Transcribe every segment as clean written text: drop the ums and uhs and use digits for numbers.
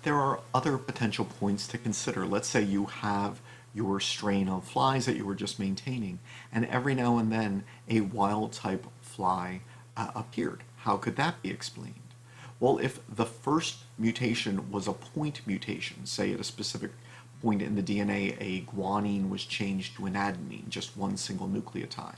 there are other potential points to consider. Let's say you have your strain of flies that you were just maintaining, and every now and then a wild type fly appeared. How could that be explained? Well, if the first mutation was a point mutation, say at a specific point in the DNA, a guanine was changed to an adenine, just one single nucleotide.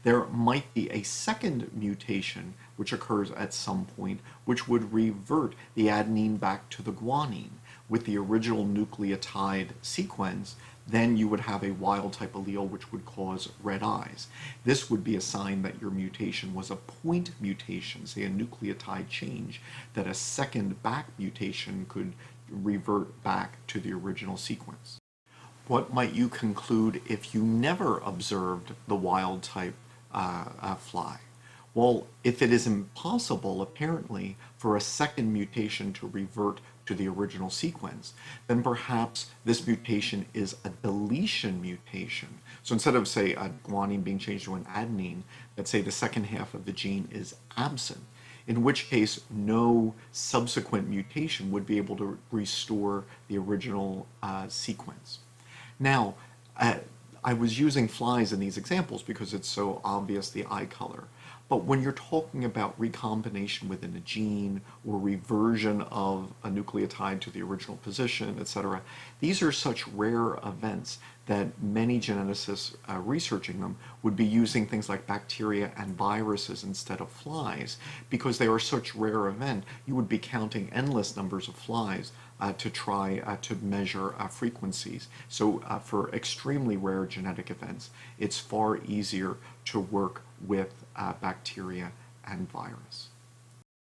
There might be a second mutation which occurs at some point, which would revert the adenine back to the guanine with the original nucleotide sequence. Then you would have a wild type allele which would cause red eyes. This would be a sign that your mutation was a point mutation, say a nucleotide change, that a second back mutation could revert back to the original sequence. What might you conclude if you never observed the wild type fly? Well, if it is impossible, apparently, for a second mutation to revert to the original sequence, then perhaps this mutation is a deletion mutation. So instead of, say, a guanine being changed to an adenine, let's say the second half of the gene is absent, in which case no subsequent mutation would be able to restore the original sequence. Now, I was using flies in these examples because it's so obvious, the eye color. But when you're talking about recombination within a gene or reversion of a nucleotide to the original position, etc., these are such rare events that many geneticists researching them would be using things like bacteria and viruses instead of flies. Because they are such rare event, you would be counting endless numbers of flies to try to measure frequencies. So for extremely rare genetic events, it's far easier to work with bacteria and virus.